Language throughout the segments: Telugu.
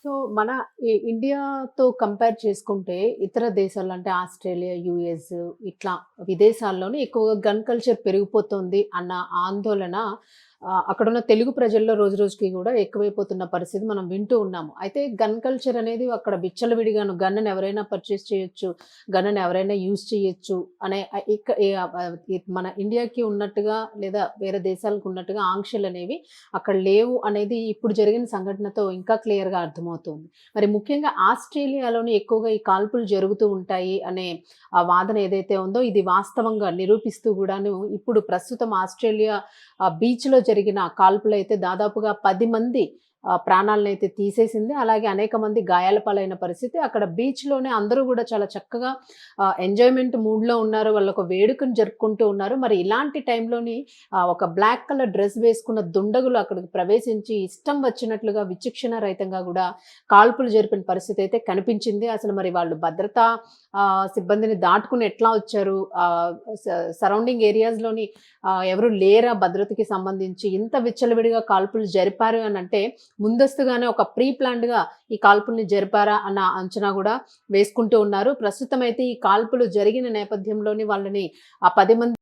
సో, మన ఇండియాతో కంపేర్ చేసుకుంటే ఇతర దేశాలు అంటే ఆస్ట్రేలియా, యూఎస్ ఇట్లా విదేశాల్లోనే ఎక్కువగా గన్ కల్చర్ పెరిగిపోతుంది అన్న ఆందోళన అక్కడున్న తెలుగు ప్రజల్లో రోజురోజుకి గూడా ఎక్కువైపోతున్న పరిస్థితి మనం వింటూ ఉన్నాము. అయితే గన్ కల్చర్ అనేది అక్కడ విచ్చలవిడిగాను గన్నుని ఎవరైనా పర్చేస్ చేయొచ్చు, గన్నుని ఎవరైనా యూజ్ చేయొచ్చు అనే మన ఇండియాకి ఉన్నట్టుగా లేదా వేరే దేశాలకు ఉన్నట్టుగా ఆంక్షలనేవి అక్కడ లేవు అనేది ఇప్పుడు జరిగిన సంఘటనతో ఇంకా క్లియర్‌గా అర్థమవుతుంది. మరి ముఖ్యంగా ఆస్ట్రేలియాలోనే ఎక్కువగా ఈ కాల్పులు జరుగుతూ ఉంటాయి అనే ఆ వాదన ఏదైతే ఉందో ఇది వాస్తవంగా నిరూపిస్తూ గూడాను ఇప్పుడు ప్రస్తుతం ఆస్ట్రేలియా బీచ్‌లో జరిగిన కాల్పులైతే దాదాపుగా 10 మంది ప్రాణాలనైతే తీసేసింది. అలాగే అనేక మంది గాయాల పాలైన పరిస్థితి. అక్కడ బీచ్‌లోనే అందరూ గూడా చాలా చక్కగా ఎంజాయ్‌మెంట్ మూడ్‌లో ఉన్నారు. వాళ్ళొక వేడుకను జరుపుకుంటూ ఉన్నారు. మరి ఇలాంటి టైంలోని ఒక బ్లాక్ కలర్ డ్రెస్ వేసుకున్న దుండగులు అక్కడికి ప్రవేశించి ఇష్టం వచ్చినట్లుగా విచక్షణ రహితంగా గూడా కాల్పులు జరిపిన పరిస్థితి అయితే కనిపించింది. అసలు మరి వాళ్ళు భద్రతా సిబ్బందిని దాటుకొని ఎట్లా వచ్చారు? సరౌండింగ్ ఏరియాస్‌లోని ఎవరు లేరా భద్రతకి సంబంధించి ఇంత విచ్చలవిడిగా కాల్పులు జరిపారు అనంటే ముందస్తుగానే ఒక ప్రీ ప్లాన్డ్‌గా ఈ కాల్పుల్ని జరిపారా అన్న అంచనా గూడా వేసుకుంటూ ఉన్నారు. ప్రస్తుతం అయితే ఈ కాల్పులు జరిగిన నేపథ్యంలోని వాళ్ళని ఆ 10 మంది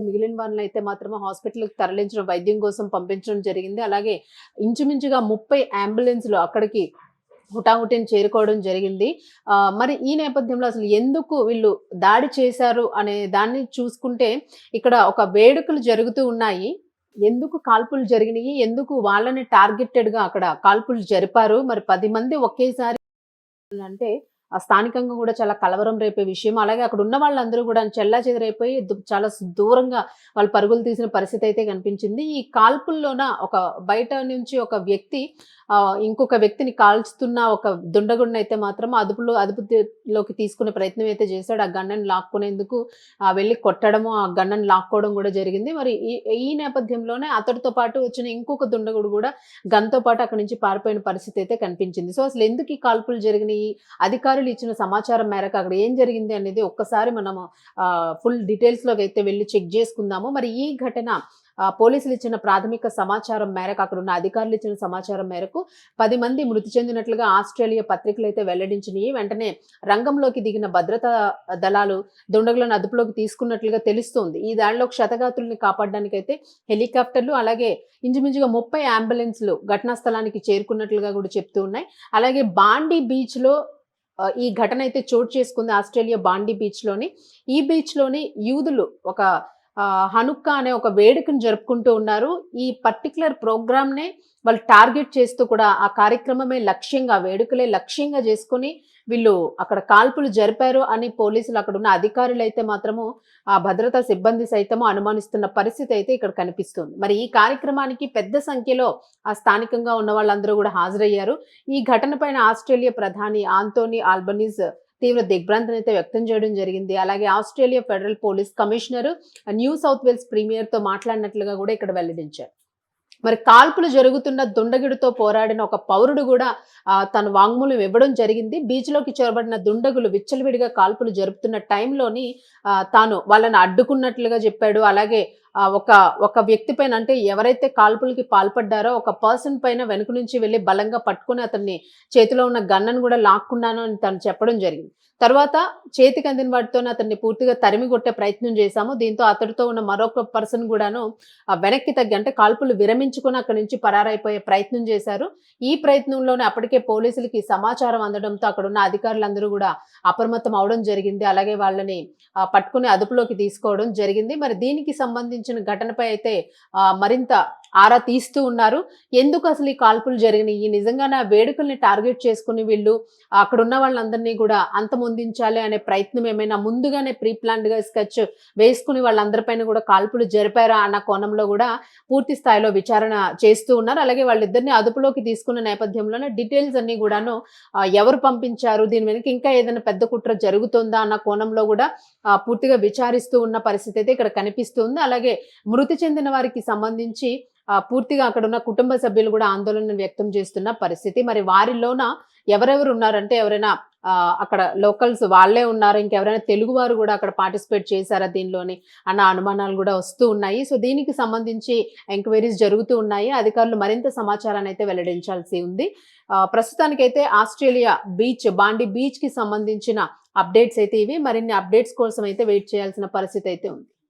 మిగిలిన వాళ్ళనైతే మాత్రం హాస్పిటల్‌కి తరలించడం, వైద్యం కోసం పంపించడం జరిగింది. అలాగే ఇంచుమించుగా 30 అంబులెన్స్‌లు అక్కడికి హుటాహుటిన చేరుకోవడం జరిగింది. మరి ఈ నేపథ్యంలో అసలు ఎందుకు వీళ్ళు దాడి చేశారు అనే దాన్ని చూసుకుంటే ఇక్కడ ఒక వేడుకలు జరుగుతూ ఉన్నాయి. ఎందుకు కాల్పులు జరిగినియి? ఎందుకు వాళ్ళని టార్గెటెడ్‌గా అక్కడ కాల్పులు జరిపారు? మరి 10 మంది ఒకేసారి అంటే స్థానికంగా గూడా చాలా కలవరం రేపే విషయం. అలాగే అక్కడున్న వాళ్ళందరూ గూడా చెల్లాచెదరైపోయి చాలా దూరంగా వాళ్ళు పరుగులు తీసిన పరిస్థితయితే కనిపించింది. ఈ కాల్పుల్లోన ఒక బయట నుంచి ఒక వ్యక్తి ఇంకొక వ్యక్తిని కాల్చుతున్న ఒక దుండగుడినైతే మాత్రం అదుపులోకి తీసుకునే ప్రయత్నం అయితే చేశాడు. ఆ గన్‌ని లాక్కునేందుకు వెళ్లి కొట్టడము, ఆ గన్‌ని లాక్కోవడం గూడా జరిగింది. మరి ఈ ఈ నేపథ్యంలోనే అతడితో పాటు వచ్చిన ఇంకొక దుండగుడు గూడా గన్‌తో పాటు అక్కడి నుంచి పారిపోయిన పరిస్థితయితే కనిపించింది. సో, అసలెందుకు ఈ కాల్పులు జరిగినియి? అధికారులు ఇచ్చిన సమాచారం మేరకు అక్కడ ఏం జరిగింది అనేది ఒక్కసారి మనము ఫుల్ డీటెయిల్స్‌లోకి అయితే వెళ్లి చెక్ చేసుకుందాము. మరి ఈ ఘటన పోలీసులు ఇచ్చిన ప్రాథమిక సమాచారం మేరకు అక్కడున్న అధికారులు ఇచ్చిన సమాచారం మేరకు 10 మంది మృతి చెందినట్లుగా ఆస్ట్రేలియా పత్రికలైతే వెల్లడించినియి. వెంటనే రంగంలోకి దిగిన భద్రతా దళాలు దుండగులను అదుపులోకి తీసుకున్నట్లుగా తెలుస్తోంది. ఈ దాడిలో క్షతగాత్రుల్ని కాపాడడానికైతే హెలికాప్టర్లు అలాగే ఇంచుమించుగా 30 అంబులెన్స్‌లు ఘటనా స్థలానికి చేరుకున్నట్లుగా కూడా చెప్తూ ఉన్నాయి. అలాగే బాండీ బీచ్‌లో ఈ ఘటన అయితే చోటు చేసుకుంది ఆస్ట్రేలియా బాండీ బీచ్‌లోని. ఈ బీచ్‌లోని యూదులు ఒక హనుక్కా అనే ఒక వేడుకను జరుపుకుంటూ ఉన్నారు. ఈ పర్టిక్యులర్ ప్రోగ్రామ్‌నే వాళ్ళు టార్గెట్ చేస్తూ కూడా ఆ కార్యక్రమమే లక్ష్యంగా, వేడుకలే లక్ష్యంగా చేసుకొని వీళ్ళు అక్కడ కాల్పులు జరిపారు అని పోలీసులు అక్కడున్న అధికారులైతే మాత్రము ఆ భద్రతా సిబ్బంది సైతము అనుమానిస్తున్న పరిస్థితి అయితే ఇక్కడ కనిపిస్తుంది. మరి ఈ కార్యక్రమానికి పెద్ద సంఖ్యలో ఆ స్థానికంగా ఉన్న వాళ్ళందరూ గూడా హాజరయ్యారు. ఈ ఘటన పైన ఆస్ట్రేలియా ప్రధాని ఆంటోనీ ఆల్బనీస్ తీవ్ర దిగ్భ్రాంతినైతే వ్యక్తం చేయడం జరిగింది. అలాగే Australia federal police commissioner, New South Wales ప్రీమియర్‌తో మాట్లాడినట్లుగా గూడా ఇక్కడ వెల్లడించారు. మరి కాల్పులు జరుగుతున్న దుండగుడితో పోరాడిన ఒక పౌరుడు గూడా తను వాంగ్మూలం ఇవ్వడం జరిగింది. బీచ్‌లోకి చొరబడిన దుండగులు విచ్చలవిడిగా కాల్పులు జరుపుతున్న టైంలోని తాను వాళ్ళని అడ్డుకున్నట్లుగా చెప్పాడు. అలాగే ఒక వ్యక్తి పైన అంటే ఎవరైతే కాల్పులకి పాల్పడ్డారో ఒక పర్సన్ పైన వెనుక నుంచి వెళ్లి బలంగా పట్టుకొని అతన్ని చేతిలో ఉన్న గన్‌ను గూడా లాక్కున్నాను అని తను చెప్పడం జరిగింది. తర్వాత చేతికి అందిన వాటితోనే అతన్ని పూర్తిగా తరిమి కొట్టే ప్రయత్నం చేశాము. దీంతో అతడితో ఉన్న మరొక పర్సన్ గూడాను వెనక్కి తగ్గి అంటే కాల్పులు విరమించుకొని అక్కడి నుంచి పరారైపోయే ప్రయత్నం చేశారు. ఈ ప్రయత్నంలోనే అప్పటికే పోలీసులకి సమాచారం అందడంతో అక్కడున్న అధికారులందరూ గూడా అప్రమత్తం అవ్వడం జరిగింది. అలాగే వాళ్ళని పట్టుకొని అదుపులోకి తీసుకోవడం జరిగింది. మరి దీనికి సంబంధించిన ఘటనపై అయితే మరింత ఆరా తీస్తూ ఉన్నారు. ఎందుకు అసలు ఈ కాల్పులు జరిగినాయి? నిజంగానే ఆ వేడుకల్ని టార్గెట్ చేసుకొని వీళ్ళు అక్కడున్న వాళ్ళందరినీ గూడా అంతమొందించాలి అనే ప్రయత్నం ఏమైనా ముందుగానే ప్రీ ప్లాన్డ్‌గా స్కెచ్ వేసుకొని వాళ్ళందరి పైన గూడా కాల్పులు జరిపారా అన్న కోణంలో గూడా పూర్తి స్థాయిలో విచారణ చేస్తూ ఉన్నారు. అలాగే వాళ్ళిద్దరిని అదుపులోకి తీసుకున్న నేపథ్యంలోనే డీటెయిల్స్ అన్నీ గూడాను ఎవరు పంపించారు? దీని వెనక ఇంకా ఏదైనా పెద్ద కుట్ర జరుగుతుందా అన్న కోణంలో గూడా పూర్తిగా విచారిస్తూ ఉన్న పరిస్థితి అయితే ఇక్కడ కనిపిస్తుంది. అలాగే మృతి చెందిన వారికి సంబంధించి పూర్తిగా అక్కడున్న కుటుంబ సభ్యులు గూడా ఆందోళన వ్యక్తం చేస్తున్న పరిస్థితి. మరి వారిలోన ఎవరెవరు ఉన్నారంటే ఎవరైనా అక్కడ లోకల్స్ వాళ్ళే ఉన్నారా? ఇంకెవరైనా తెలుగువారు గూడా అక్కడ పార్టిసిపేట్ చేశారా దీనిలోని అన్న అనుమానాలు గూడా వస్తూ ఉన్నాయి. సో, దీనికి సంబంధించి ఎంక్వైరీస్ జరుగుతూ ఉన్నాయి. అధికారులు మరింత సమాచారాన్నయితే వెల్లడించాల్సి ఉంది. ప్రస్తుతానికైతే ఆస్ట్రేలియా బాండీ బీచ్‌కి సంబంధించిన అప్డేట్స్ అయితే ఇవి. మరిన్ని అప్డేట్స్ కోసం అయితే వెయిట్ చేయాల్సిన పరిస్థితి అయితే ఉంది.